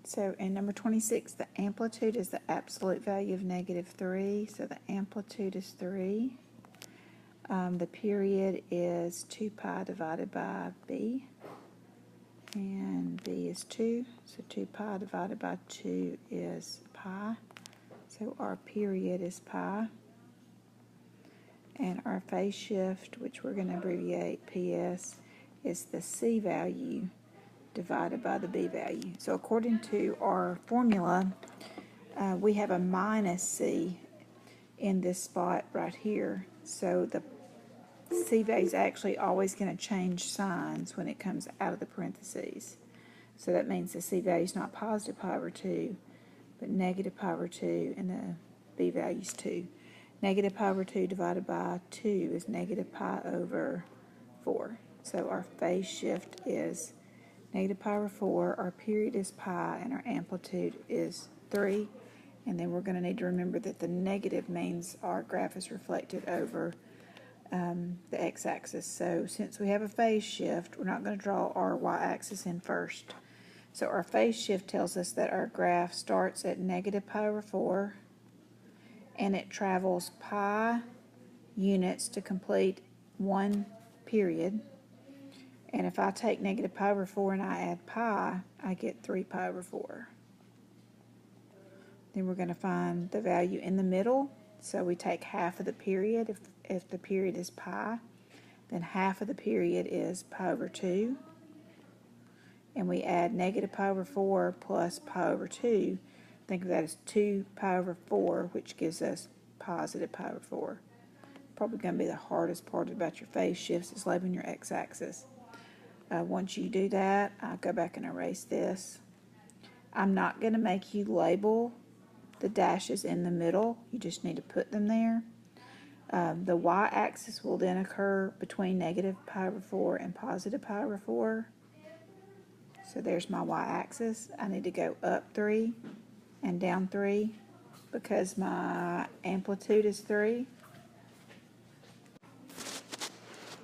So in number 26, the amplitude is the absolute value of -3. So the amplitude is 3. The period is 2 pi divided by b. And b is 2. So 2 pi divided by 2 is pi. So our period is pi. And our phase shift, which we're going to abbreviate PS, is the C value divided by the B value. So according to our formula, we have a minus C in this spot right here. So the C value is actually always going to change signs when it comes out of the parentheses. So that means the C value is not positive pi over 2, but negative pi over 2, and the B value is 2. Negative pi over 2 divided by 2 is negative pi over 4. So our phase shift is negative pi over 4, our period is pi, and our amplitude is 3. And then we're going to need to remember that the negative means our graph is reflected over the x-axis. So since we have a phase shift, we're not going to draw our y-axis in first. So our phase shift tells us that our graph starts at negative pi over 4, and it travels pi units to complete one period. And if I take negative pi over 4 and I add pi, I get 3 pi over 4. Then we're going to find the value in the middle. So we take half of the period. If the period is pi, then half of the period is pi over 2. And we add negative pi over 4 plus pi over 2. Think of that as 2 pi over 4, which gives us positive pi over 4. Probably going to be the hardest part about your phase shifts is labeling your x-axis. Once you do that, I'll go back and erase this. I'm not going to make you label the dashes in the middle. You just need to put them there. The y-axis will then occur between negative pi over 4 and positive pi over 4. So there's my y-axis. I need to go up 3 and down 3 because my amplitude is 3.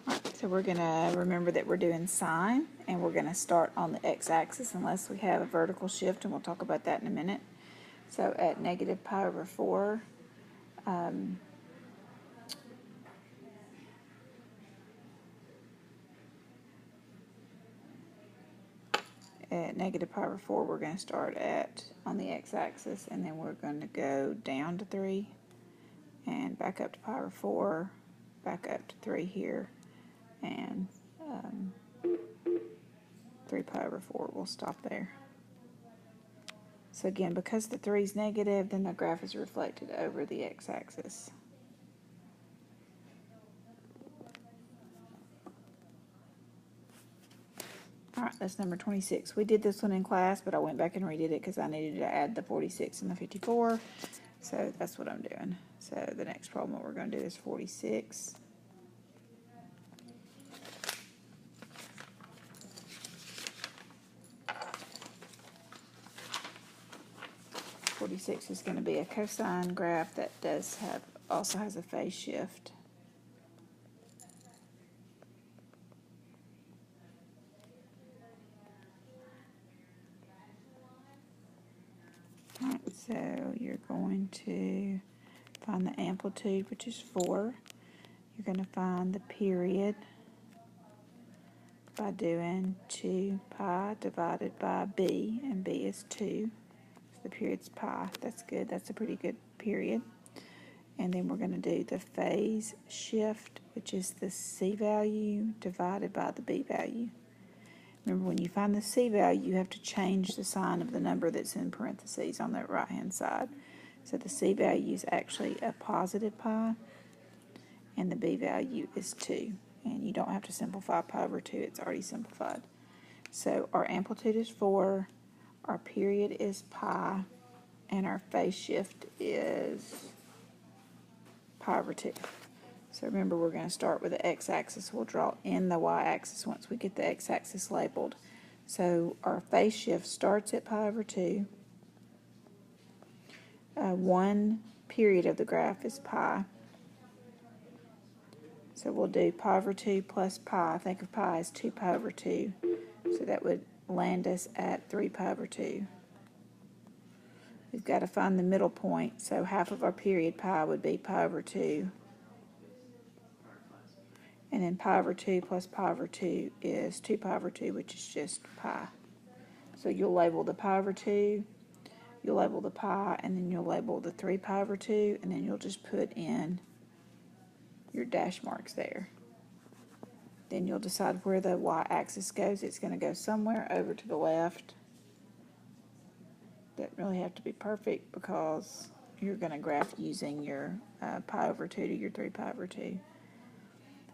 Alright, so we're going to remember that we're doing sine, and we're going to start on the x-axis unless we have a vertical shift, and we'll talk about that in a minute. So at negative pi over 4, at negative pi over 4, we're going to start on the x-axis, and then we're going to go down to 3 and back up to pi over 4, back up to 3 here, and 3 pi over 4. We'll stop there. So again, because the 3 is negative, then the graph is reflected over the x-axis. Alright, that's number 26. We did this one in class, but I went back and redid it because I needed to add the 46 and the 54. So that's what I'm doing. So the next problem what we're going to do is 46. Is going to be a cosine graph that also has a phase shift. Alright, so you're going to find the amplitude, which is 4. You're going to find the period by doing 2 pi divided by b, and b is 2. The period's pi. That's good. That's a pretty good period. And then we're going to do the phase shift, which is the C value divided by the B value. Remember, when you find the C value, you have to change the sign of the number that's in parentheses on the right-hand side. So the C value is actually a positive pi, and the B value is 2. And you don't have to simplify pi over 2. It's already simplified. So our amplitude is 4. Our period is pi, and our phase shift is pi over 2. So remember, we're going to start with the x-axis. We'll draw in the y-axis once we get the x-axis labeled. So our phase shift starts at pi over 2. One period of the graph is pi. So we'll do pi over 2 plus pi. Think of pi as 2 pi over 2. So that would land us at 3 pi over 2. we've got to find the middle point. So half of our period pi would be pi over 2. And then pi over 2 plus pi over 2 is 2 pi over 2, which is just pi. So you'll label the pi over 2, you'll label the pi, and then you'll label the 3 pi over 2, and then you'll just put in your dash marks there. Then you'll decide where the y-axis goes. It's going to go somewhere over to the left. Doesn't really have to be perfect because you're going to graph using your pi over 2 to your 3 pi over 2.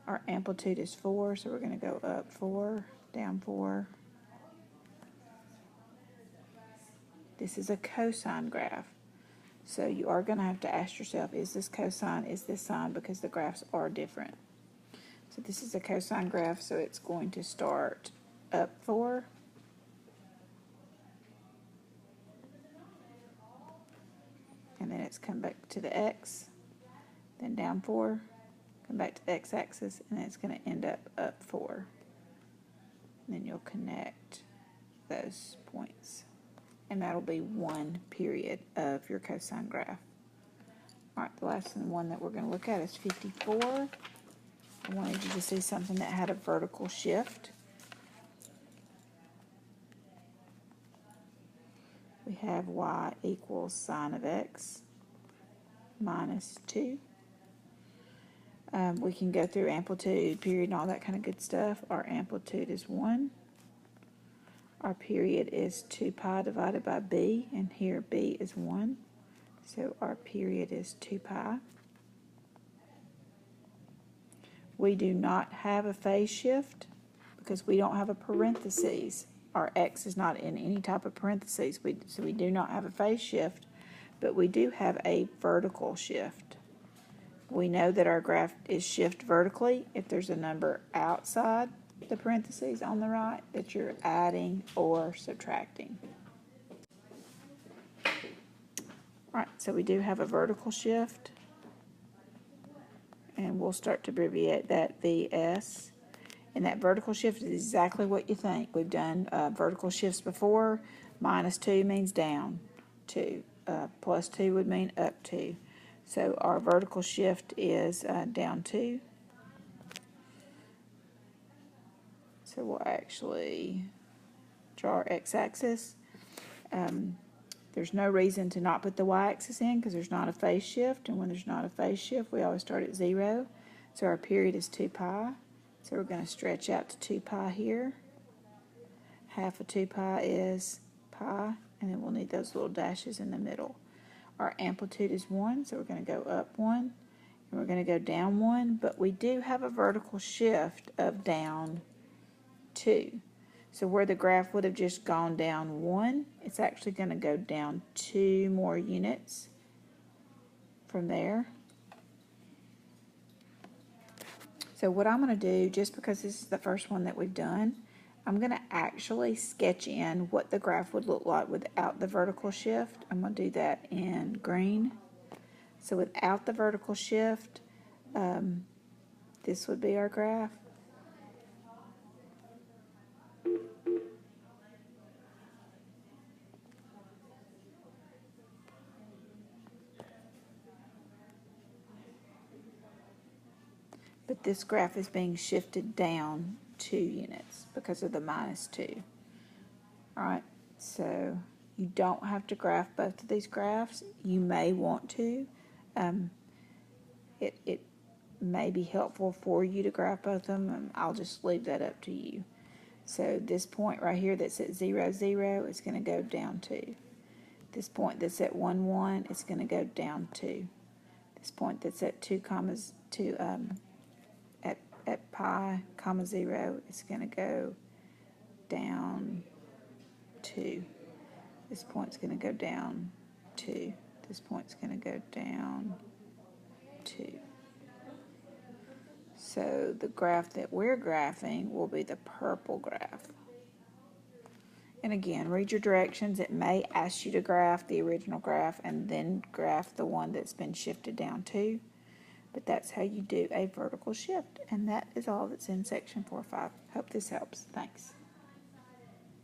Our amplitude is 4, so we're going to go up 4, down 4. This is a cosine graph. So you are going to have to ask yourself, is this cosine, is this sine, because the graphs are different. So this is a cosine graph, so it's going to start up 4. And then it's come back to the x, then down 4, come back to the x-axis, and then it's going to end up 4. And then you'll connect those points. And that'll be one period of your cosine graph. All right, the last one that we're going to look at is 54. I wanted you to see something that had a vertical shift. We have y equals sine of x minus 2. We can go through amplitude, period, and all that kind of good stuff. Our amplitude is 1. Our period is 2 pi divided by b, and here b is 1. So our period is 2 pi. We do not have a phase shift because we don't have a parentheses. Our x is not in any type of parentheses, so we do not have a phase shift, but we do have a vertical shift. We know that our graph is shift vertically if there's a number outside the parentheses on the right that you're adding or subtracting. Alright, so we do have a vertical shift, and we'll start to abbreviate that VS. And that vertical shift is exactly what you think. We've done vertical shifts before. Minus 2 means down 2. Plus 2 would mean up 2. So our vertical shift is down 2. So we'll actually draw our x-axis. There's no reason to not put the y-axis in because there's not a phase shift. And when there's not a phase shift, we always start at 0. So our period is 2 pi. So we're going to stretch out to 2 pi here. Half of 2 pi is pi, and then we'll need those little dashes in the middle. Our amplitude is 1, so we're going to go up 1, and we're going to go down 1, but we do have a vertical shift of down 2. So where the graph would have just gone down 1, it's actually going to go down 2 more units from there. So what I'm going to do, just because this is the first one that we've done, I'm going to actually sketch in what the graph would look like without the vertical shift. I'm going to do that in green. So without the vertical shift, this would be our graph. But this graph is being shifted down 2 units because of the minus 2. Alright, so you don't have to graph both of these graphs. You may want to. It may be helpful for you to graph both of them, and I'll just leave that up to you. So this point right here that's at 0, 0 is going to go down 2. This point that's at 1, 1 is going to go down 2. This point that's at 2, 2 at pi, comma 0, it's going to go down 2. This point's going to go down 2. This point's going to go down 2. So the graph that we're graphing will be the purple graph. And again, read your directions. It may ask you to graph the original graph and then graph the one that's been shifted down 2. But that's how you do a vertical shift. And that is all that's in section 4.5. Hope this helps. Thanks.